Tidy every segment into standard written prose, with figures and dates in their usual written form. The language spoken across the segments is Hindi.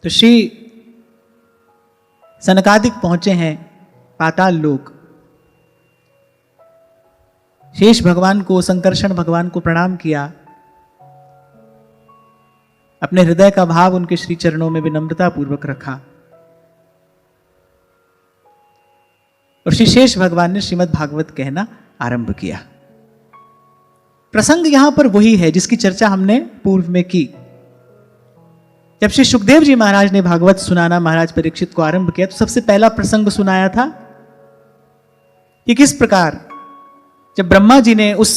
तो श्री सनकादिक पहुंचे हैं पाताल लोक। शेष भगवान को, संकर्षण भगवान को प्रणाम किया, अपने हृदय का भाव उनके श्री चरणों में विनम्रता पूर्वक रखा और श्री शेष भगवान ने श्रीमद् भागवत कहना आरंभ किया। प्रसंग यहां पर वही है जिसकी चर्चा हमने पूर्व में की। जब श्री सुखदेव जी महाराज ने भागवत सुनाना महाराज परीक्षित को आरंभ किया तो सबसे पहला प्रसंग सुनाया था कि किस प्रकार जब ब्रह्मा जी ने उस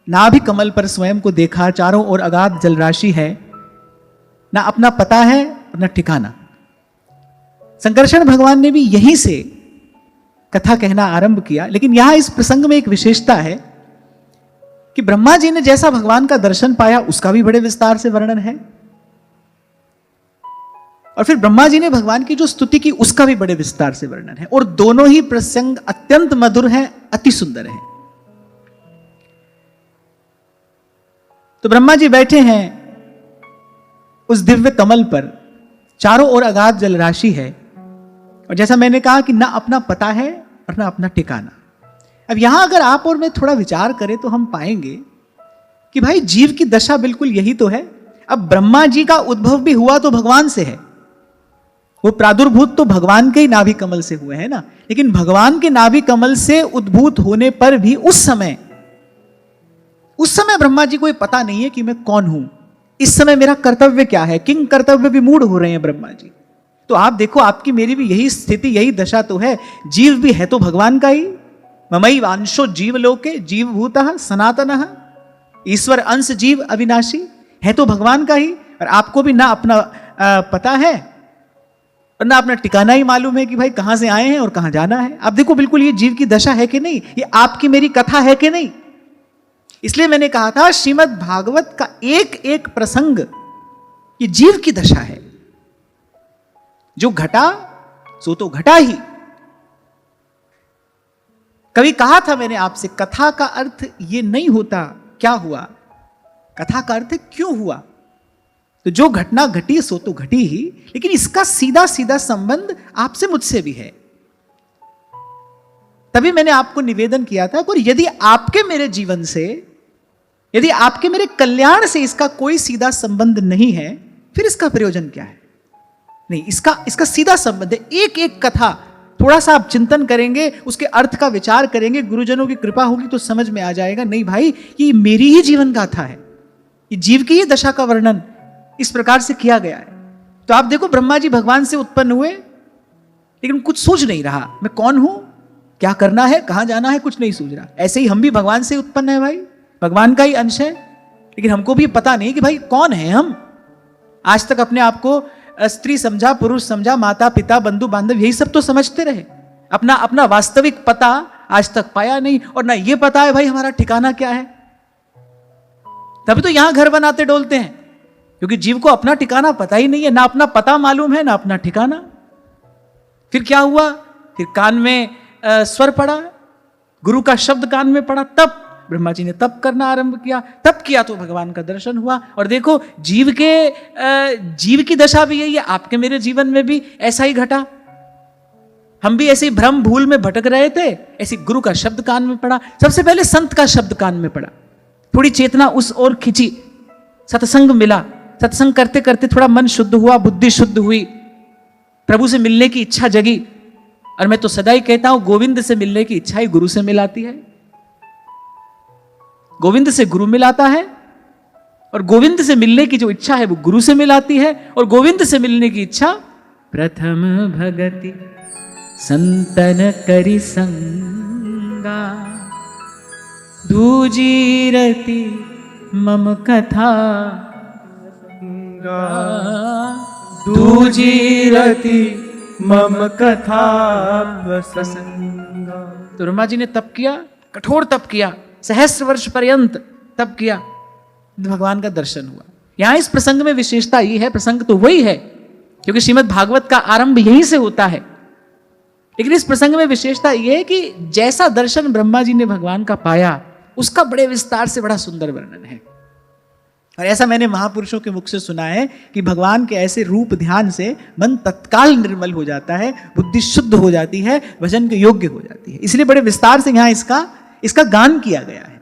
नाभि कमल पर स्वयं को देखा, चारों ओर अगाध जलराशि है, ना अपना पता है और ना ठिकाना। संकर्षण भगवान ने भी यहीं से कथा कहना आरंभ किया। लेकिन यहां इस प्रसंग में एक विशेषता है कि ब्रह्मा जी ने जैसा भगवान का दर्शन पाया उसका भी बड़े विस्तार से वर्णन है, और फिर ब्रह्मा जी ने भगवान की जो स्तुति की उसका भी बड़े विस्तार से वर्णन है, और दोनों ही प्रसंग अत्यंत मधुर हैं, अति सुंदर हैं। तो ब्रह्मा जी बैठे हैं उस दिव्य कमल पर, चारों ओर अगाध जलराशि है, और जैसा मैंने कहा कि ना अपना पता है और ना अपना ठिकाना। अब यहां अगर आप और मैं थोड़ा विचार करें तो हम पाएंगे कि भाई जीव की दशा बिल्कुल यही तो है। अब ब्रह्मा जी का उद्भव भी हुआ तो भगवान से है, वो प्रादुर्भूत तो भगवान के ही नाभि कमल से हुए हैं ना, लेकिन भगवान के नाभि कमल से उद्भूत होने पर भी उस समय ब्रह्मा जी को ये पता नहीं है कि मैं कौन हूं, इस समय मेरा कर्तव्य क्या है। किंग कर्तव्य विमूढ़ हो रहे हैं ब्रह्मा जी। तो आप देखो, आपकी मेरी भी यही स्थिति, यही दशा तो है। जीव भी है तो भगवान का ही, ममई वांशो जीव लोके जीव भूतः सनातनः, ईश्वर अंश जीव अविनाशी, है तो भगवान का ही। और आपको भी ना अपना पता है और ना अपना ठिकाना ही मालूम है कि भाई कहां से आए हैं और कहां जाना है। आप देखो, बिल्कुल ये जीव की दशा है कि नहीं, ये आपकी मेरी कथा है कि नहीं। इसलिए मैंने कहा था श्रीमद् भागवत का एक एक प्रसंग ये जीव की दशा है। जो घटा सो तो घटा ही। कभी कहा था मैंने आपसे, कथा का अर्थ ये नहीं होता क्या हुआ, कथा का अर्थ है क्यों हुआ। तो जो घटना घटी सो तो घटी ही, लेकिन इसका सीधा सीधा संबंध आपसे मुझसे भी है। तभी मैंने आपको निवेदन किया था, और यदि आपके मेरे जीवन से, यदि आपके मेरे कल्याण से इसका कोई सीधा संबंध नहीं है, फिर इसका प्रयोजन क्या है। नहीं, इसका सीधा संबंध है। एक एक कथा थोड़ा सा आप चिंतन करेंगे, उसके अर्थ का विचार करेंगे, गुरुजनों की कृपा होगी तो समझ में आ जाएगा, नहीं भाई ये मेरी ही जीवन गाथा है, ये जीव की ही दशा का वर्णन इस प्रकार से किया गया है। तो आप देखो, ब्रह्मा जी भगवान से उत्पन्न हुए, लेकिन कुछ सोच नहीं रहा, मैं कौन हूं, क्या करना है, कहां जाना है, कुछ नहीं सोच रहा। ऐसे ही हम भी भगवान से उत्पन्न है भाई, भगवान का ही अंश है, लेकिन हमको भी पता नहीं कि भाई कौन है हम। आज तक अपने आप को स्त्री समझा, पुरुष समझा, माता पिता बंधु बांधव यही सब तो समझते रहे, अपना वास्तविक पता आज तक पाया नहीं। और ना ये पता है भाई हमारा ठिकाना क्या है। तभी तो यहां घर बनाते डोलते हैं, क्योंकि जीव को अपना ठिकाना पता ही नहीं है, ना अपना पता मालूम है ना अपना ठिकाना। फिर क्या हुआ, फिर कान में स्वर पड़ा, गुरु का शब्द कान में पड़ा, तब ब्रह्मा जी ने तप करना आरंभ किया। तप किया तो भगवान का दर्शन हुआ। और देखो, जीव की दशा भी यही है, आपके मेरे जीवन में भी ऐसा ही घटा। हम भी ऐसे भ्रम भूल में भटक रहे थे, ऐसे गुरु का शब्द कान में पड़ा, सबसे पहले संत का शब्द कान में पड़ा, थोड़ी चेतना उस ओर खिंची, सत्संग मिला, सत्संग करते करते थोड़ा मन शुद्ध हुआ, बुद्धि शुद्ध हुई, प्रभु से मिलने की इच्छा जगी। और मैं तो सदा ही कहता हूं, गोविंद से मिलने की इच्छा ही गुरु से मिलाती है। गोविंद से गुरु मिलाता है, और गोविंद से मिलने की जो इच्छा है वो गुरु से मिलाती है, और गोविंद से मिलने की इच्छा प्रथम भगति संतन करि संगा, दूजी रति मम कथा, दूजी रति मम कथा प्रसंगा। तो ब्रह्मा जी ने तप किया, कठोर तप किया, सहस्र वर्ष पर्यंत तप किया, भगवान का दर्शन हुआ। यहां इस प्रसंग में विशेषता ये है, प्रसंग तो वही है क्योंकि श्रीमद् भागवत का आरंभ यहीं से होता है, लेकिन इस प्रसंग में विशेषता यह है कि जैसा दर्शन ब्रह्मा जी ने भगवान का पाया उसका बड़े विस्तार से बड़ा सुंदर वर्णन है। और ऐसा मैंने महापुरुषों के मुख से सुना है कि भगवान के ऐसे रूप ध्यान से मन तत्काल निर्मल हो जाता है, बुद्धि शुद्ध हो जाती है, भजन के योग्य हो जाती है। इसलिए बड़े विस्तार से यहां इसका गान किया गया है।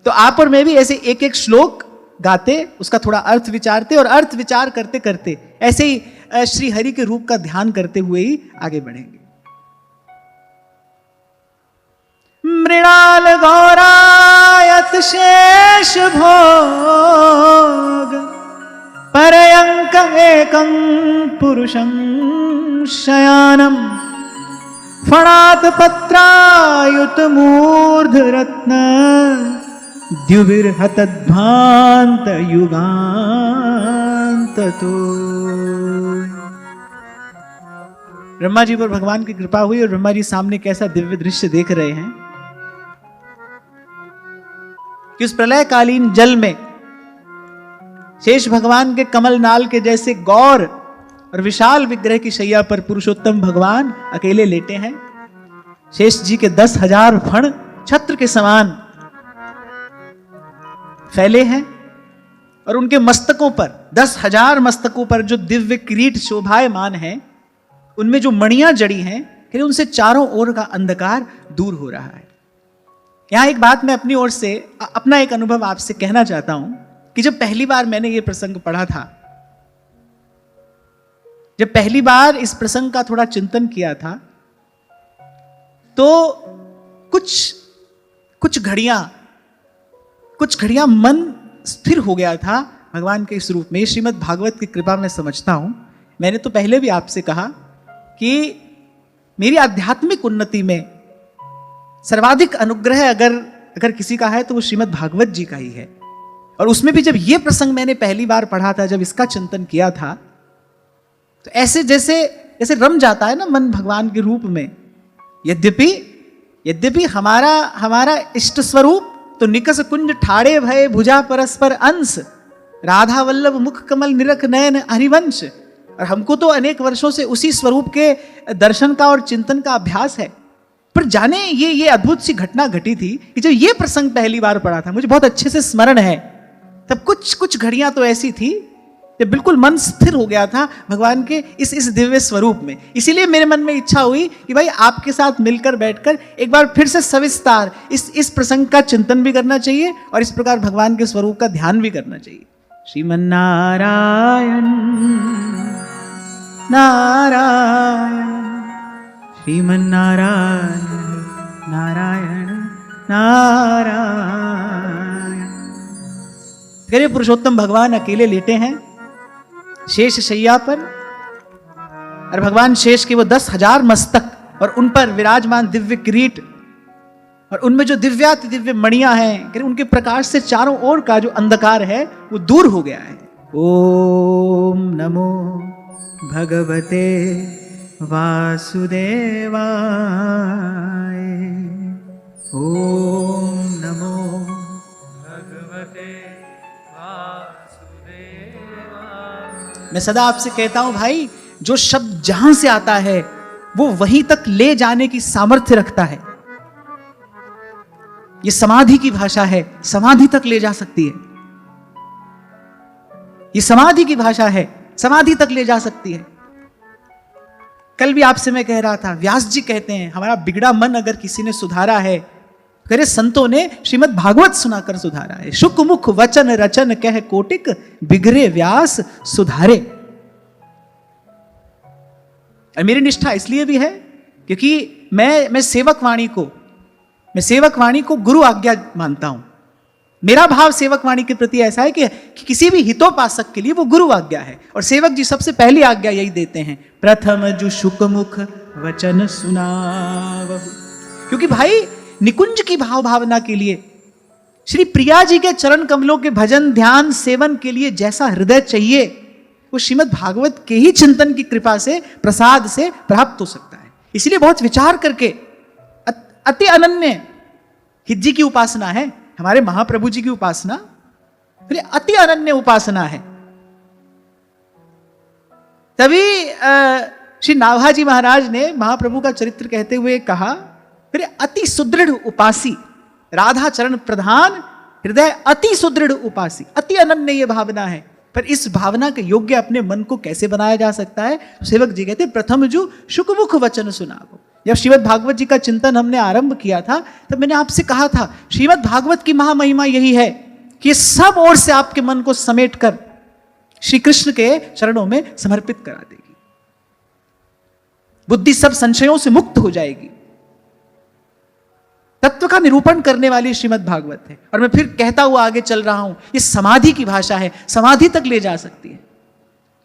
तो आप और मैं भी ऐसे एक एक श्लोक गाते, उसका थोड़ा अर्थ विचारते, और अर्थ विचार करते करते ऐसे ही श्री हरि के रूप का ध्यान करते हुए ही आगे बढ़ेंगे। मृणाल गौरायत शेष भोग परयंक एकं पुरुषं शयानम फणात पत्रायुत मूर्ध रत्न द्युविर्हतद्भान्त युगान्त तो। ब्रह्मा जी पर भगवान की कृपा हुई और ब्रह्मा जी सामने कैसा दिव्य दृश्य देख रहे हैं कि उस प्रलयकालीन जल में शेष भगवान के कमल नाल के जैसे गौर और विशाल विग्रह की शैया पर पुरुषोत्तम भगवान अकेले लेटे हैं। शेष जी के 10,000 फण छत्र के समान फैले हैं और उनके मस्तकों पर 10,000 मस्तकों पर जो दिव्य किरीट शोभायमान है, उनमें जो मणियां जड़ी हैं, कि उनसे चारों ओर का अंधकार दूर हो रहा है। यहां एक बात मैं अपनी ओर से अपना एक अनुभव आपसे कहना चाहता हूं कि जब पहली बार मैंने ये प्रसंग पढ़ा था, जब पहली बार इस प्रसंग का थोड़ा चिंतन किया था, तो कुछ घड़ियां मन स्थिर हो गया था भगवान के इस रूप में। श्रीमद् भागवत की कृपा मैं समझता हूं। मैंने तो पहले भी आपसे कहा कि मेरी आध्यात्मिक उन्नति में सर्वाधिक अनुग्रह अगर किसी का है तो वो श्रीमद् भागवत जी का ही है। और उसमें भी जब ये प्रसंग मैंने पहली बार पढ़ा था, जब इसका चिंतन किया था, तो ऐसे जैसे रम जाता है ना मन भगवान के रूप में। यद्यपि हमारा इष्ट स्वरूप तो निकस कुंज ठाड़े भय भुजा परस्पर अंश राधा वल्लभ मुख कमल निरख नयन हरिवंश। और हमको तो अनेक वर्षों से उसी स्वरूप के दर्शन का और चिंतन का अभ्यास है। पर जाने ये अद्भुत सी घटना घटी थी कि जब ये प्रसंग पहली बार पढ़ा था, मुझे बहुत अच्छे से स्मरण है, तब कुछ घड़ियां तो ऐसी थी जब बिल्कुल मन स्थिर हो गया था भगवान के इस दिव्य स्वरूप में। इसीलिए मेरे मन में इच्छा हुई कि भाई आपके साथ मिलकर बैठकर एक बार फिर से सविस्तार इस प्रसंग का चिंतन भी करना चाहिए और इस प्रकार भगवान के स्वरूप का ध्यान भी करना चाहिए। श्रीमन्नारायण नारायण श्रीमन्नारायण नारायण नारायण। करिए पुरुषोत्तम भगवान अकेले लेटे हैं शेष शैया पर, और भगवान शेष के वो 10,000 मस्तक और उन पर विराजमान दिव्य किरीट और उनमें जो दिव्याति दिव्य मणियां हैं, उनके प्रकाश से चारों ओर का जो अंधकार है वो दूर हो गया है। ओम नमो भगवते वासुदेवाय। ओम नमो भगवते वासुदेवाय। मैं सदा आपसे कहता हूं भाई, जो शब्द जहां से आता है वो वहीं तक ले जाने की सामर्थ्य रखता है। ये समाधि की भाषा है, समाधि तक ले जा सकती है। ये समाधि की भाषा है, समाधि तक ले जा सकती है। कल भी आपसे मैं कह रहा था, व्यास जी कहते हैं हमारा बिगड़ा मन अगर किसी ने सुधारा है, करे संतों ने श्रीमद् भागवत सुनाकर सुधारा है। शुक मुख वचन रचन कह कोटिक बिगड़े व्यास सुधारे। और मेरी निष्ठा इसलिए भी है क्योंकि मैं सेवक वाणी को गुरु आज्ञा मानता हूं। मेरा भाव सेवक वाणी के प्रति ऐसा है कि किसी भी हितोपासक के लिए वो गुरु आज्ञा है। और सेवक जी सबसे पहली आज्ञा यही देते हैं, प्रथम जो शुक मुख वचन सुनावहु। क्योंकि भाई निकुंज की भाव भावना के लिए, श्री प्रिया जी के चरण कमलों के भजन ध्यान सेवन के लिए जैसा हृदय चाहिए, वो श्रीमद् भागवत के ही चिंतन की कृपा से प्रसाद से प्राप्त हो सकता है। इसलिए बहुत विचार करके अति अनन्य हित जी की उपासना है, हमारे महाप्रभु जी की उपासना अति अनन्य उपासना है। तभी श्री नाभाजी महाराज ने महाप्रभु का चरित्र कहते हुए कहा, फिर अति सुदृढ़ उपासी राधा चरण प्रधान हृदय अति सुदृढ़ उपासी, अति अनन्य ये भावना है। पर इस भावना के योग्य अपने मन को कैसे बनाया जा सकता है? सेवक जी कहते प्रथम जो शुकमुख वचन सुनावो। जब श्रीमद् भागवत जी का चिंतन हमने आरंभ किया था तब मैंने आपसे कहा था श्रीमद् भागवत की महामहिमा यही है कि सब ओर से आपके मन को समेट कर श्री कृष्ण के चरणों में समर्पित करा देगी। बुद्धि सब संशयों से मुक्त हो जाएगी। तत्व का निरूपण करने वाली श्रीमद् भागवत है। और मैं फिर कहता हुआ आगे चल रहा हूं, ये समाधि की भाषा है, समाधि तक ले जा सकती है।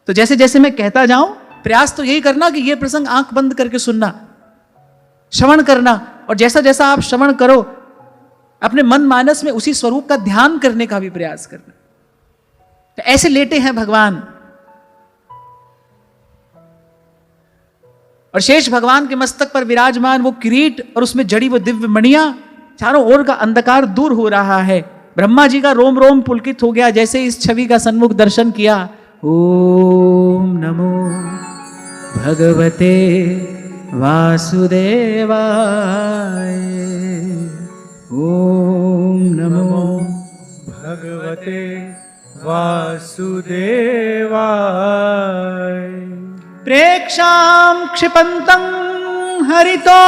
तो जैसे जैसे मैं कहता जाऊं, प्रयास तो यही करना कि यह प्रसंग आंख बंद करके सुनना, श्रवण करना, और जैसा जैसा आप श्रवण करो अपने मन मानस में उसी स्वरूप का ध्यान करने का भी प्रयास करना। तो ऐसे लेटे हैं भगवान, और शेष भगवान के मस्तक पर विराजमान वो किरीट और उसमें जड़ी वो दिव्य मणियां, चारों ओर का अंधकार दूर हो रहा है। ब्रह्मा जी का रोम रोम पुलकित हो गया जैसे इस छवि का सन्मुख दर्शन किया। ओम नमो भगवते वासुदेवाय, ओम नमो भगवते वासुदेवाय। प्रेक्षां क्षिपन्तं हरितोपलाद्रे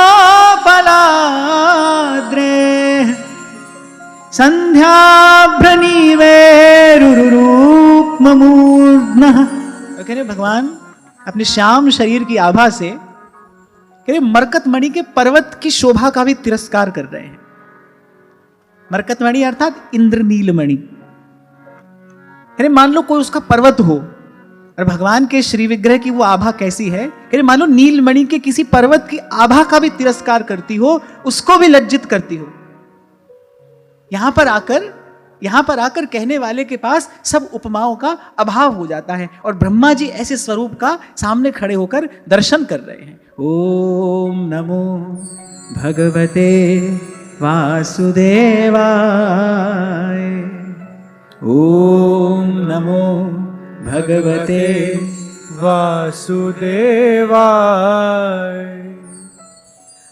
संध्याभ्रनीवेरुरूपमूर्ध्नः। कह रहे भगवान अपने श्याम शरीर की आभा से कह रहे मरकतमणि के पर्वत की शोभा का भी तिरस्कार कर रहे हैं। मरकतमणि अर्थात इंद्रनीलमणि। अरे मान लो कोई उसका पर्वत हो और भगवान के श्री विग्रह की वो आभा कैसी है, अरे मान लो नीलमणि के किसी पर्वत की आभा का भी तिरस्कार करती हो, उसको भी लज्जित करती हो। यहां पर आकर कहने वाले के पास सब उपमाओं का अभाव हो जाता है, और ब्रह्मा जी ऐसे स्वरूप का सामने खड़े होकर दर्शन कर रहे हैं। ओम नमो भगवते वासुदेवाय, ओम नमो भगवते वासुदेवाय।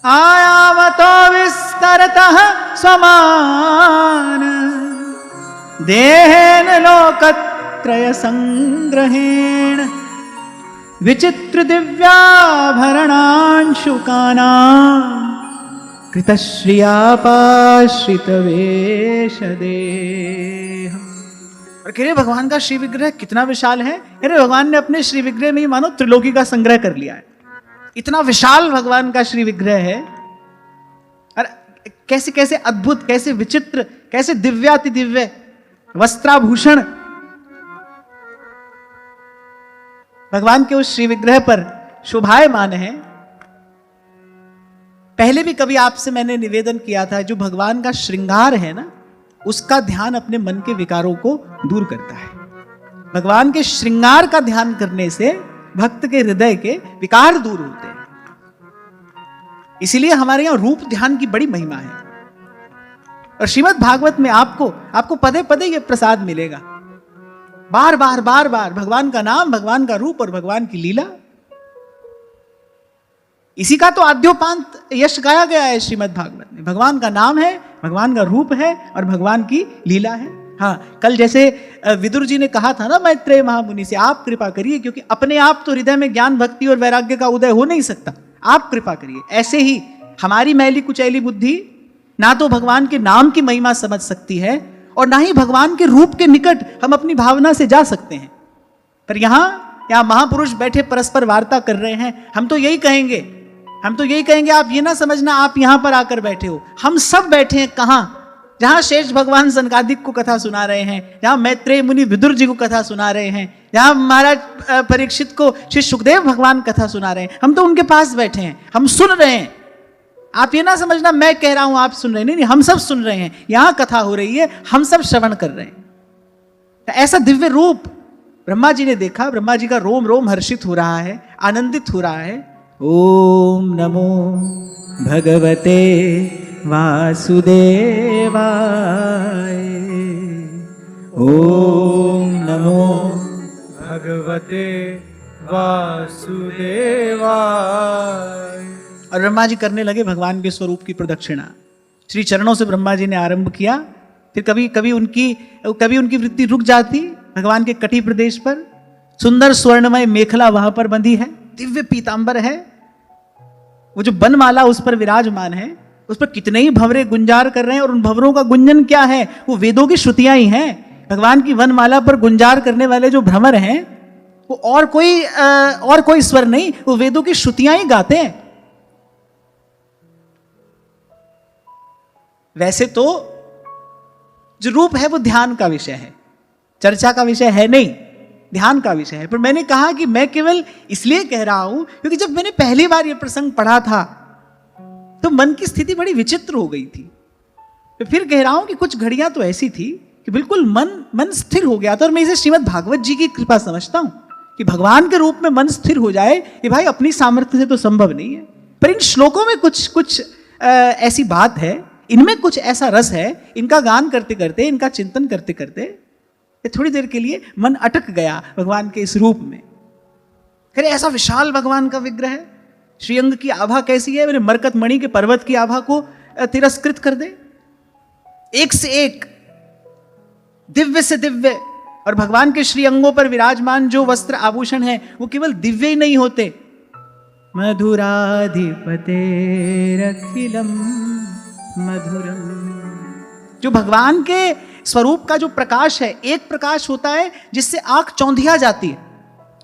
आयावतो विस्तरतः स्वमान देहेन लोकत्रय संग्रहेण विचित्र दिव्याभरणांशुकानां कृतश्रियापाश्रित वेशदेह। और कह रहे भगवान का श्री विग्रह कितना विशाल है। कह रहे भगवान ने अपने श्री विग्रह में ही मानो त्रिलोकी का संग्रह कर लिया है। इतना विशाल भगवान का श्री विग्रह है, और कैसे कैसे अद्भुत, कैसे विचित्र, कैसे दिव्याति दिव्य वस्त्राभूषण भगवान के उस श्री विग्रह पर शोभायमान है। पहले भी कभी आपसे मैंने निवेदन किया था, जो भगवान का श्रृंगार है ना, उसका ध्यान अपने मन के विकारों को दूर करता है। भगवान के श्रृंगार का ध्यान करने से भक्त के हृदय के विकार दूर होते हैं। इसीलिए हमारे यहां रूप ध्यान की बड़ी महिमा है। और श्रीमद् भागवत में आपको पदे पदे ये प्रसाद मिलेगा। बार बार भगवान का नाम, भगवान का रूप और भगवान की लीला। इसी का तो आद्योपांत यश गाया गया है श्रीमद् भागवत में। भगवान का नाम है, भगवान का रूप है और भगवान की लीला है। हाँ, कल जैसे विदुर जी ने कहा था ना मैत्रेय महामुनि से, आप कृपा करिए, क्योंकि अपने आप तो हृदय में ज्ञान भक्ति और वैराग्य का उदय हो नहीं सकता, आप कृपा करिए। ऐसे ही हमारी मैली कुचैली बुद्धि ना तो भगवान के नाम की महिमा समझ सकती है और ना ही भगवान के रूप के निकट हम अपनी भावना से जा सकते हैं। पर यहाँ महापुरुष बैठे परस्पर वार्ता कर रहे हैं। हम तो यही कहेंगे, आप ये ना समझना आप यहां पर आकर बैठे हो। हम सब बैठे हैं कहां? जहां शेष भगवान सनकादिक को कथा सुना रहे हैं, जहां मैत्रेय मुनि विदुर जी को कथा सुना रहे हैं, जहां महाराज परीक्षित को श्री सुखदेव भगवान कथा सुना रहे हैं, हम तो उनके पास बैठे हैं, हम सुन रहे हैं। आप ये ना समझना मैं कह रहा हूं आप सुन रहे हैं, नहीं, हम सब सुन रहे हैं। यहां कथा हो रही है, हम सब श्रवण कर रहे हैं। तो ऐसा दिव्य रूप ब्रह्मा जी ने देखा। ब्रह्मा जी का रोम रोम हर्षित हो रहा है, आनंदित हो रहा है। ओम नमो भगवते वासुदेवाय, ओम नमो भगवते वासुदेवाय। और ब्रह्मा जी करने लगे भगवान के स्वरूप की प्रदक्षिणा। श्री चरणों से ब्रह्मा जी ने आरंभ किया फिर कभी उनकी वृत्ति रुक जाती भगवान के कटी प्रदेश पर। सुंदर स्वर्णमय मेखला वहां पर बंधी है, दिव्य पीतांबर है, वो जो बनमाला उस पर विराजमान है, उस पर कितने ही भंवरे गुंजार कर रहे हैं। और उन भंवरों का गुंजन क्या है? वो वेदों की श्रुतियां ही हैं। भगवान की वनमाला पर गुंजार करने वाले जो भ्रमर हैं वो और कोई स्वर नहीं, वो वेदों की श्रुतियां ही गाते हैं। वैसे तो जो रूप है वो ध्यान का विषय है, चर्चा का विषय है नहीं, ध्यान का विषय है। पर मैंने कहा कि मैं केवल इसलिए कह रहा हूं क्योंकि जब मैंने पहली बार यह प्रसंग पढ़ा था तो मन की स्थिति बड़ी विचित्र हो गई थी। तो फिर कह रहा हूं कि कुछ घड़ियां तो ऐसी थी कि बिल्कुल मन स्थिर हो गया था। और मैं इसे श्रीमद् भागवत जी की कृपा समझता हूं कि भगवान के रूप में मन स्थिर हो जाए, ये भाई अपनी सामर्थ्य से तो संभव नहीं है। पर इन श्लोकों में कुछ ऐसी बात है, इनमें कुछ ऐसा रस है, इनका गान करते करते, इनका चिंतन करते करते थोड़ी देर के लिए मन अटक गया भगवान के इस रूप में। अरे ऐसा विशाल भगवान का विग्रह है, श्रीअंग की आभा कैसी है, मेरे मरकत मणि के पर्वत की आभा को तिरस्कृत कर दे। एक से एक, दिव्य से दिव्य। और भगवान के श्री अंगों पर विराजमान जो वस्त्र आभूषण है वो केवल दिव्य ही नहीं होते। मधुराधिपतेरखिलम मधुरम। जो भगवान के स्वरूप का जो प्रकाश है, एक प्रकाश होता है जिससे आंख चौंधिया जाती है।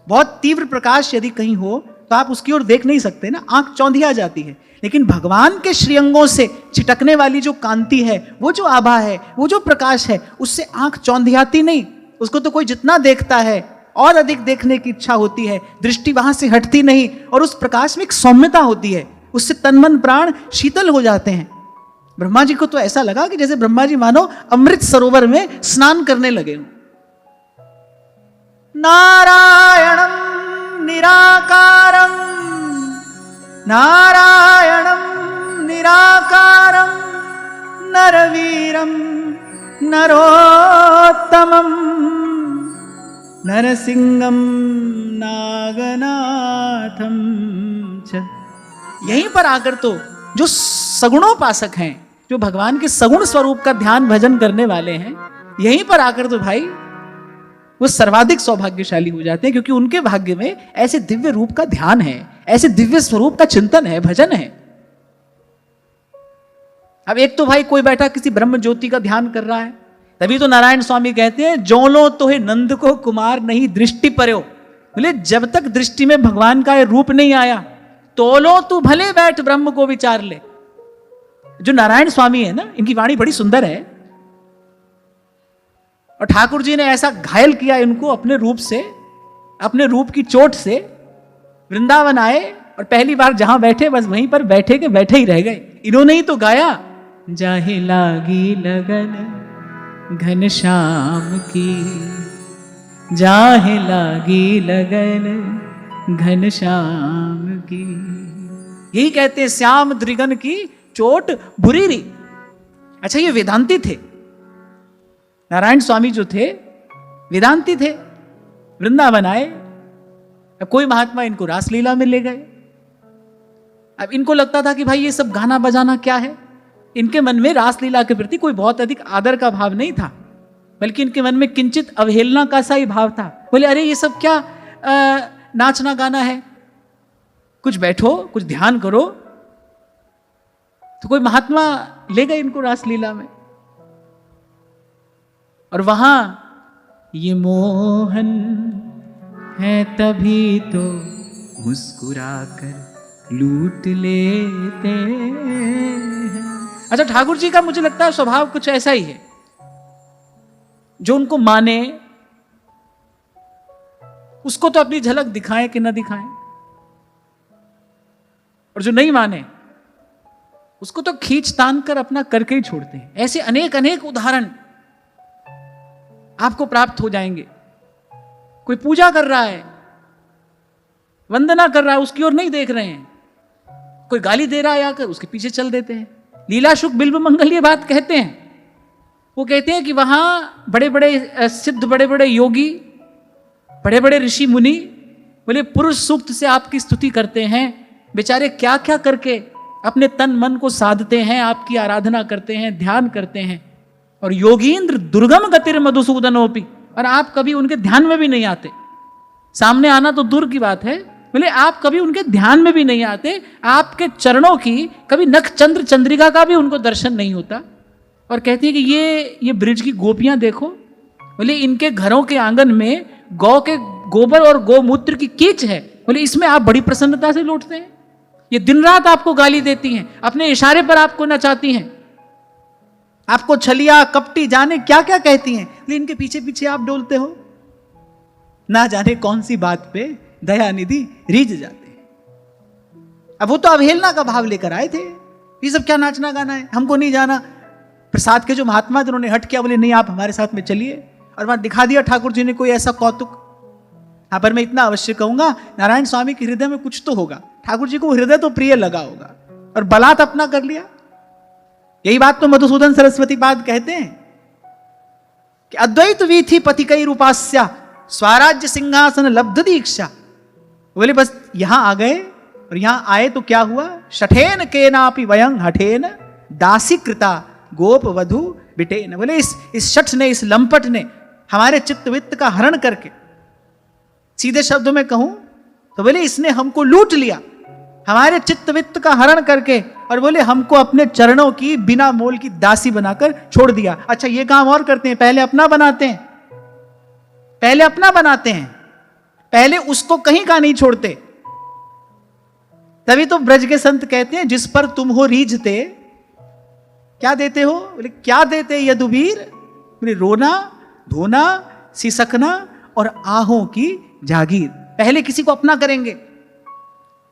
बहुत तीव्र प्रकाश यदि कहीं हो तो आप उसकी ओर देख नहीं सकते ना, आंख चौंधिया जाती है। लेकिन भगवान के श्रीअंगों से चिटकने वाली जो कांति है, वो जो आभा है, वो जो प्रकाश है, उससे आंख चौंधियाती नहीं। उसको तो कोई जितना देखता है और अधिक देखने की इच्छा होती है, दृष्टि वहां से हटती नहीं। और उस प्रकाश में एक सौम्यता होती है, उससे तन मन प्राण शीतल हो जाते हैं। ब्रह्मा जी को तो ऐसा लगा कि जैसे ब्रह्मा जी मानो अमृत सरोवर में स्नान करने लगे हों। नारायणम निराकारम, नारायणम निराकारम, नरवीरम नरोत्तमम, नरसिंहम नागनाथम च। यहीं पर आकर तो जो सगुणोपासक हैं, जो भगवान के सगुण स्वरूप का ध्यान भजन करने वाले हैं, यहीं पर आकर तो भाई वो सर्वाधिक सौभाग्यशाली हो जाते हैं, क्योंकि उनके भाग्य में ऐसे दिव्य रूप का ध्यान है, ऐसे दिव्य स्वरूप का चिंतन है, भजन है। अब एक तो भाई कोई बैठा किसी ब्रह्म ज्योति का ध्यान कर रहा है, तभी तो नारायण स्वामी कहते हैं जोलो तो है नंद को कुमार नहीं दृष्टि पर्यो। बोले जब तक दृष्टि में भगवान का रूप नहीं आया, तोलो तू भले बैठ ब्रह्म को विचार ले। जो नारायण स्वामी है ना, इनकी वाणी बड़ी सुंदर है, और ठाकुर जी ने ऐसा घायल किया इनको अपने रूप से, अपने रूप की चोट से। वृंदावन आए और पहली बार जहां बैठे बस वहीं पर बैठे के बैठे ही रह गए। इन्होंने ही तो गाया, जाहे लागी लगन घनश्याम की, जाहे लागी लगन घनश्याम की। यही कहते हैं श्याम द्रिगन की चोट बुरी री। अच्छा, ये वेदांती थे, नारायण स्वामी जो थे वेदांती थे। वृंदावन आए, अब कोई महात्मा इनको रासलीला में ले गए। अब इनको लगता था कि भाई ये सब गाना बजाना क्या है। इनके मन में रासलीला के प्रति कोई बहुत अधिक आदर का भाव नहीं था, बल्कि इनके मन में किंचित अवहेलना का सा ही भाव था। बोले अरे ये सब क्या नाचना गाना है, कुछ बैठो, कुछ ध्यान करो। तो कोई महात्मा ले गए इनको रासलीला में, और वहां ये मोहन है तभी तो मुस्कुराकर लूट लेते हैं। अच्छा, ठाकुर जी का मुझे लगता है स्वभाव कुछ ऐसा ही है, जो उनको माने उसको तो अपनी झलक दिखाएं कि न दिखाएं, और जो नहीं माने उसको तो खींच तान कर अपना करके ही छोड़ते हैं। ऐसे अनेक अनेक उदाहरण आपको प्राप्त हो जाएंगे। कोई पूजा कर रहा है, वंदना कर रहा है, उसकी ओर नहीं देख रहे हैं। कोई गाली दे रहा है आकर, उसके पीछे चल देते हैं। लीला शुक बिल्व मंगल ये बात कहते हैं। वो कहते हैं कि वहां बड़े बड़े सिद्ध, बड़े बड़े योगी, बड़े बड़े ऋषि मुनि बोले पुरुष सूक्त से आपकी स्तुति करते हैं। बेचारे क्या क्या करके अपने तन मन को साधते हैं, आपकी आराधना करते हैं, ध्यान करते हैं। और योगींद्र दुर्गम गतिर मधुसूदनोपि, और आप कभी उनके ध्यान में भी नहीं आते। सामने आना तो दूर की बात है, बोले आप कभी उनके ध्यान में भी नहीं आते, आपके चरणों की कभी नख चंद्र चंद्रिका का भी उनको दर्शन नहीं होता। और कहती है कि ये ब्रिज की गोपियां देखो, बोले इनके घरों के आंगन में गौ के गोबर और गौमूत्र की कीच है, बोले इसमें आप बड़ी प्रसन्नता से लौटते हैं। ये दिन रात आपको गाली देती हैं, अपने इशारे पर आपको नचाती हैं, आपको छलिया कपटी जाने क्या क्या कहती हैं, लेकिन इनके पीछे पीछे आप डोलते हो। ना जाने कौन सी बात पे दयानिधि रीझ जाते हैं। अब वो तो अवहेलना का भाव लेकर आए थे, ये सब क्या नाचना गाना है, हमको नहीं जाना। प्रसाद के जो महात्मा थे उन्होंने हट किया, बोले नहीं आप हमारे साथ में चलिए, और वहां दिखा दिया ठाकुर जी ने कोई ऐसा कौतुक। हाँ, पर मैं इतना अवश्य कहूंगा, नारायण स्वामी के हृदय में कुछ तो होगा, ठाकुर जी को हृदय तो प्रिय लगा होगा, और बलात् अपना कर लिया। यही बात तो मधुसूदन सरस्वती पाद कहते हैं कि अद्वैत वीथि पथिकई रूपास्या स्वराज्य सिंहासन लब्ध दीक्षा। बोले बस यहां आ गए, और यहां आए तो क्या हुआ, शठेन केनापि वयं हठेन दासी कृता गोप वधु बिटेन। बोले इस शठ ने, इस लंपट ने हमारे चित्त वित्त का हरण करके, सीधे शब्दों में कहूं तो बोले इसने हमको लूट लिया, हमारे चित्त वित्त का हरण करके, और बोले हमको अपने चरणों की बिना मोल की दासी बनाकर छोड़ दिया। अच्छा ये काम और करते हैं, पहले अपना बनाते हैं, पहले अपना बनाते हैं, पहले उसको कहीं का नहीं छोड़ते। तभी तो ब्रज के संत कहते हैं जिस पर तुम हो रीझते क्या देते हो, बोले क्या देते यदुवीर, बोले रोना धोना सिसकना और आहों की जागीर। पहले किसी को अपना करेंगे,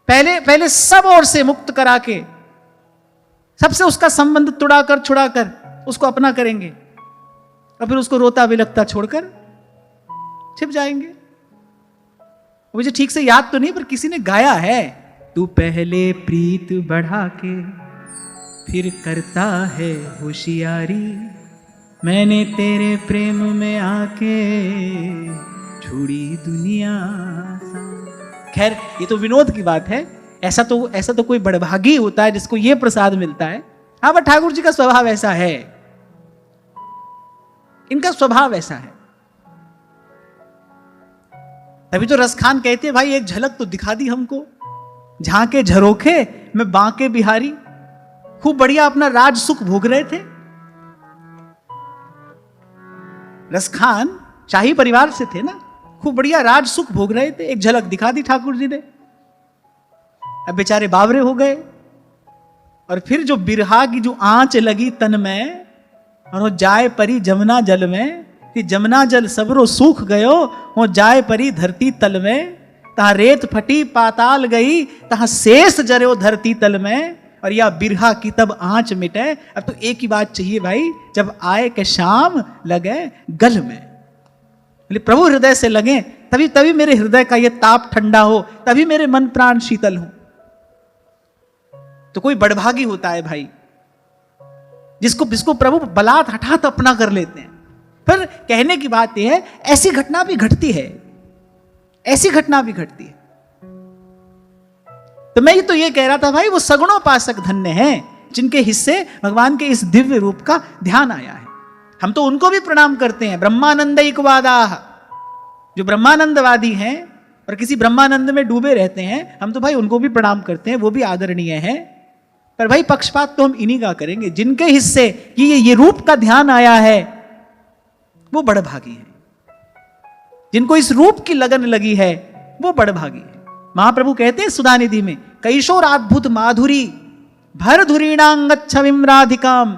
पहले सब ओर से मुक्त करा के, सबसे उसका संबंध तुड़ाकर छुड़ाकर उसको अपना करेंगे, और फिर उसको रोता बिलखता छोड़कर छिप जाएंगे। मुझे ठीक से याद तो नहीं, पर किसी ने गाया है, तू पहले प्रीत बढ़ा के फिर करता है होशियारी, मैंने तेरे प्रेम में आके छोड़ी दुनिया। खैर ये तो विनोद की बात है, ऐसा तो कोई बड़भागी होता है जिसको ये प्रसाद मिलता है। हाँ, पर ठाकुर जी का स्वभाव ऐसा है, इनका स्वभाव ऐसा है। तभी तो रसखान कहते हैं भाई एक झलक तो दिखा दी हमको, झांके झरोखे में बांके बिहारी। खूब बढ़िया अपना राज सुख भोग रहे थे। रसखान शाही परिवार से थे ना, खूब बढ़िया राज सुख भोग रहे थे, एक झलक दिखा दी ठाकुर जी ने। अब बेचारे बावरे हो गए, और फिर जो बिरहा की जो आंच लगी तन में, और वो जाए परी जमुना जल में, कि जमुना जल सबरो सूख गयो, वो जाए परी धरती तल में, तहां रेत फटी पाताल गई, तहां शेष जरो धरती तल में, और या बिरहा की तब आंच मिटे। अब तो एक ही बात चाहिए भाई, जब आए के शाम लगे गल में, प्रभु हृदय से लगे, तभी मेरे हृदय का ये ताप ठंडा हो, तभी मेरे मन प्राण शीतल हो। तो कोई बड़भागी होता है भाई जिसको प्रभु बलात् हठात अपना कर लेते हैं। पर कहने की बात यह है, ऐसी घटना भी घटती है, ऐसी घटना भी घटती है। तो मैं तो ये कह रहा था भाई, वो सगुणोपासक धन्य हैं जिनके हिस्से भगवान के इस दिव्य रूप का ध्यान आया है। हम तो उनको भी प्रणाम करते हैं, ब्रह्मानंदैकवादाः, जो ब्रह्मानंदवादी हैं और किसी ब्रह्मानंद में डूबे रहते हैं, हम तो भाई उनको भी प्रणाम करते हैं, वो भी आदरणीय है। पर भाई पक्षपात तो हम इन्हीं का करेंगे जिनके हिस्से ये रूप का ध्यान आया है, वो बड़भागी है। जिनको इस रूप की लगन लगी है वो बड़भागी है। महाप्रभु कहते हैं सुधानिधि में, कैशोराद्भुत माधुरी भर धुरीणांगच्छविम राधिकाम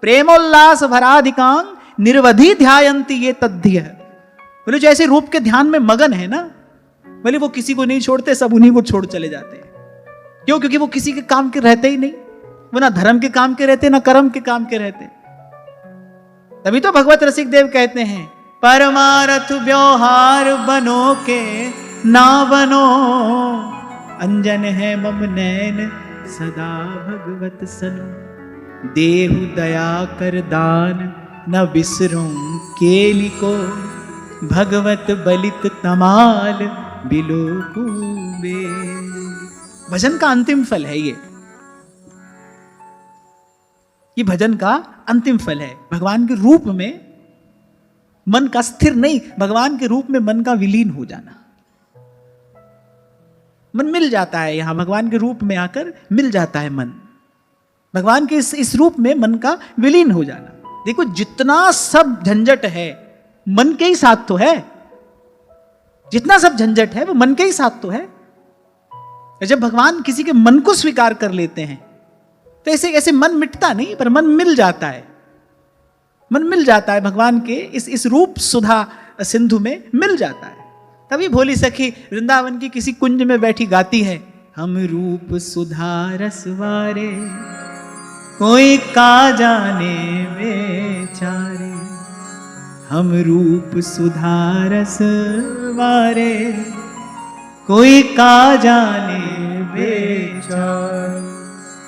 प्रेमोल्लास भराधिकांग निर्वधि ध्यायन्ति ये तद्धिय। बोले जो ऐसे रूप के ध्यान में मगन है ना, बोले वो किसी को नहीं छोड़ते, सब उन्हीं को छोड़ चले जाते हैं। क्यों? क्योंकि वो किसी के काम के रहते ही नहीं, वो ना धर्म के काम के रहते ना कर्म के काम के रहते। तभी तो भगवत रसिक देव कहते हैं, परमारथ व्यवहार बनो के ना बनो, अंजन है मम नैन सदा भगवत सनो, देहु दया कर दान न बिसरूं केली को, भगवत बलित तमाल बिलो कुबे। भजन का अंतिम फल है ये भजन का अंतिम फल है। भगवान के रूप में मन का स्थिर नहीं, भगवान के रूप में मन का विलीन हो जाना। मन मिल जाता है यहां, भगवान के रूप में आकर मिल जाता है मन, भगवान के इस रूप में मन का विलीन हो जाना। देखो जितना सब झंझट है मन के ही साथ तो है, जितना सब झंझट है वो मन के ही साथ तो है। जब भगवान किसी के मन को स्वीकार कर लेते हैं तो ऐसे ऐसे मन मिटता नहीं, पर मन मिल जाता है, मन मिल जाता है भगवान के इस रूप सुधा सिंधु में मिल जाता है। तभी भोली सखी वृंदावन की किसी कुंज में बैठी गाती है, हम रूप सुधा रसवारे कोई का जाने बेचारे, हम रूप सुधा रसवारे कोई का जाने बेचारे,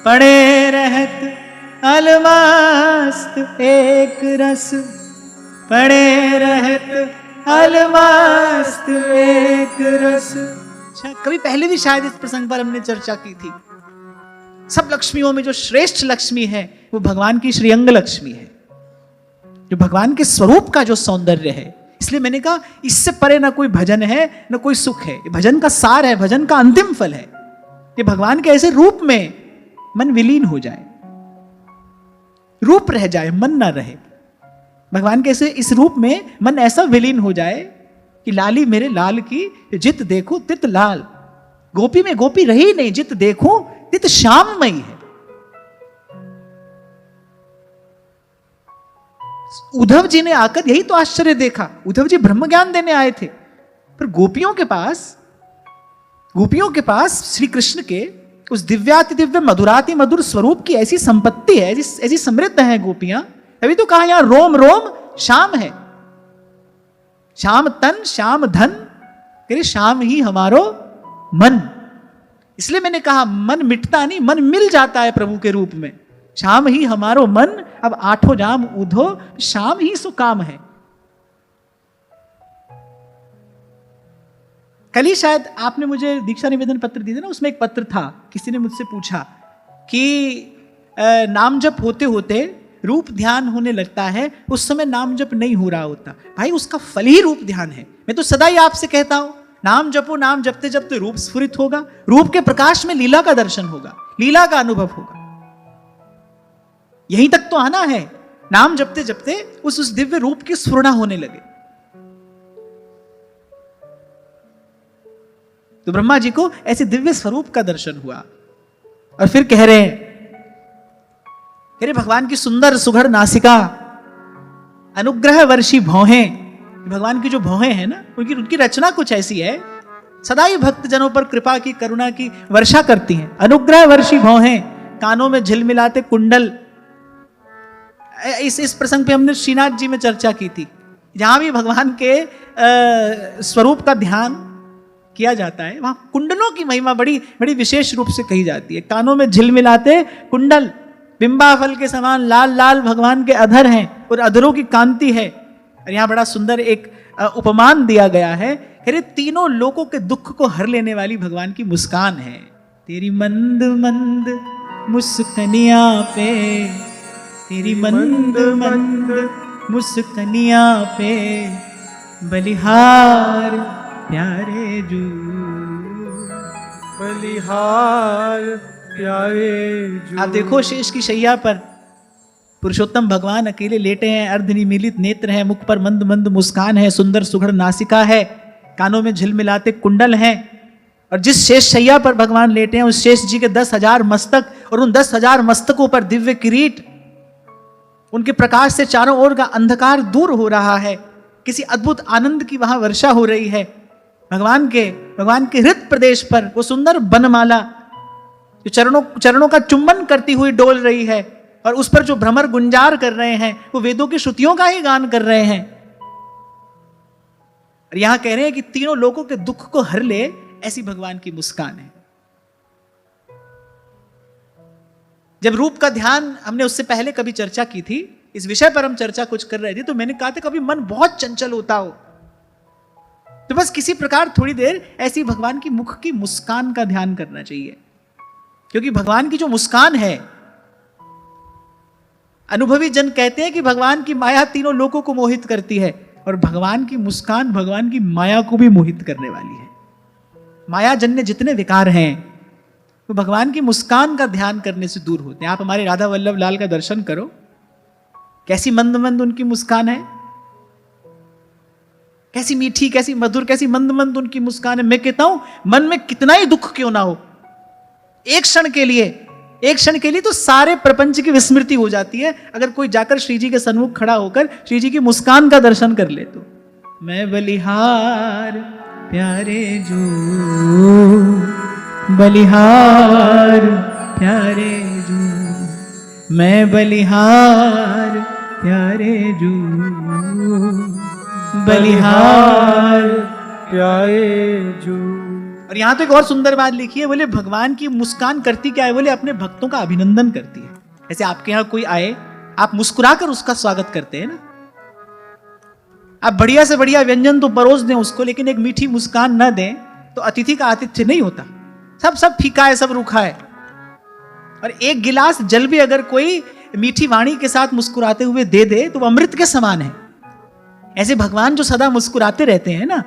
पड़े रहत अलमस्त एक रस, पड़े रहत अलमस्त एक रस। अच्छा, कभी पहले भी शायद इस प्रसंग पर हमने चर्चा की थी। सब लक्ष्मियों में जो श्रेष्ठ लक्ष्मी है वो भगवान की श्रीअंग लक्ष्मी है, जो भगवान के स्वरूप का जो सौंदर्य है। इसलिए मैंने कहा इससे परे ना कोई भजन है ना कोई सुख है, ये भजन का सार है, भजन का अंतिम फल है कि भगवान के ऐसे रूप में मन विलीन हो जाए, रूप रह जाए मन ना रहे। भगवान के ऐसे इस रूप में मन ऐसा विलीन हो जाए कि लाली मेरे लाल की जित देखो तित लाल, गोपी में गोपी रही नहीं, जित देखो तित श्याममयी है। उद्धव जी ने आकर यही तो आश्चर्य देखा। उद्धव जी ब्रह्म ज्ञान देने आए थे, पर गोपियों के पास श्री कृष्ण के उस दिव्याति दिव्य मधुराति मधुर स्वरूप की ऐसी संपत्ति है, ऐसी समृद्ध है गोपियां। तभी तो कहा यहां रोम रोम श्याम है, श्याम तन श्याम धन, कह श्याम ही हमारो मन। इसलिए मैंने कहा मन मिटता नहीं, मन मिल जाता है प्रभु के रूप में। श्याम ही हमारो मन, अब आठों जाम उधो श्याम ही सो काम है। कल ही शायद आपने मुझे दीक्षा निवेदन पत्र दिए थे ना, उसमें एक पत्र था, किसी ने मुझसे पूछा कि नाम जप होते होते रूप ध्यान होने लगता है, उस समय नाम जप नहीं हो रहा होता। भाई उसका फल ही रूप ध्यान है। मैं तो सदा ही आपसे कहता हूं नाम जपो, नाम जपते जपते रूप स्फुरित होगा, रूप के प्रकाश में लीला का दर्शन होगा, लीला का अनुभव होगा। यहीं तक तो आना है, नाम जपते जपते उस दिव्य रूप की स्फुरना होने लगे। तो ब्रह्मा जी को ऐसे दिव्य स्वरूप का दर्शन हुआ और फिर कह रहे हैं, अरे भगवान की सुंदर सुघड़ नासिका, अनुग्रह वर्षी भौहें। भगवान की जो भौहें हैं ना, उनकी रचना कुछ ऐसी है, सदा ही भक्त जनों पर कृपा की करुणा की वर्षा करती हैं। अनुग्रह वर्षी भौहें, कानों में झिलमिलाते कुंडल। इस प्रसंग पे हमने श्रीनाथ जी में चर्चा की थी, जहां भी भगवान के स्वरूप का ध्यान किया जाता है वहां कुंडलों की महिमा बड़ी बड़ी विशेष रूप से कही जाती है। कानों में झिलमिलाते कुंडल, बिंबा फल के समान लाल लाल भगवान के अधर हैं और अधरों की कांति है। और यहां बड़ा सुंदर एक उपमान दिया गया है, अरे तीनों लोगों के दुख को हर लेने वाली भगवान की मुस्कान है। तेरी मंद मंद मुस्कनिया पे, तेरी मंद मंद मुस्कनिया पे बलिहार प्यारे जू, बलिहार प्यारे जू। आप देखो शेष की शैया पर पुरुषोत्तम भगवान अकेले लेटे हैं, अर्धनिमीलित नेत्र हैं, मुख पर मंद मंद मुस्कान है, सुंदर सुघड़ नासिका है, कानों में झिलमिलाते कुंडल हैं। और जिस शेष शैया पर भगवान लेटे हैं उस शेष जी के 10,000 मस्तक, और उन 10,000 मस्तकों पर दिव्य किरीट, उनके प्रकाश से चारों ओर का अंधकार दूर हो रहा है। किसी अद्भुत आनंद की वहां वर्षा हो रही है। भगवान के हृदय प्रदेश पर वो सुंदर बनमाला जो चरणों का चुंबन करती हुई डोल रही है, और उस पर जो भ्रमर गुंजार कर रहे हैं वो वेदों की श्रुतियों का ही गान कर रहे हैं। और यहां कह रहे हैं कि तीनों लोगों के दुख को हर ले, ऐसी भगवान की मुस्कान है। जब रूप का ध्यान हमने उससे पहले कभी चर्चा की थी, इस विषय पर हम चर्चा कुछ कर रहे थे, तो मैंने कहा था कभी मन बहुत चंचल होता हो तो बस किसी प्रकार थोड़ी देर ऐसी भगवान की मुख की मुस्कान का ध्यान करना चाहिए, क्योंकि भगवान की जो मुस्कान है अनुभवी जन कहते हैं कि भगवान की माया तीनों लोगों को मोहित करती है, और भगवान की मुस्कान भगवान की माया को भी मोहित करने वाली है। माया जन्य जितने विकार हैं वो भगवान की मुस्कान का ध्यान करने से दूर होते हैं। आप हमारे राधा वल्लभ लाल का दर्शन करो, कैसी मंद मंद उनकी मुस्कान है, कैसी मीठी, कैसी मधुर, कैसी मंद मंद उनकी मुस्कान है। मैं कहता हूं मन में कितना ही दुख क्यों ना हो, एक क्षण के लिए तो सारे प्रपंच की विस्मृति हो जाती है अगर कोई जाकर श्री जी के सन्मुख खड़ा होकर श्री जी की मुस्कान का दर्शन कर ले तो। मैं बलिहार प्यारे जो, बलिहार प्यारे जो, मैं बलिहार प्यारे जो, बलिहार प्यारे जो। और यहां तो एक और सुंदर बात लिखी है, बोले भगवान की मुस्कान करती क्या है, बोले अपने भक्तों का अभिनंदन करती है। ऐसे आपके यहां कोई आए, आप मुस्कुराकर उसका स्वागत करते हैं ना, आप बढ़िया से बढ़िया व्यंजन तो परोस दें उसको, लेकिन एक मीठी मुस्कान न दें तो अतिथि का आतिथ्य नहीं होता। सब फीका है, सब रूखा है। और एक गिलास जल भी अगर कोई मीठी वाणी के साथ मुस्कुराते हुए दे दे तो वो अमृत के समान है। ऐसे भगवान जो सदा मुस्कुराते रहते हैं ना,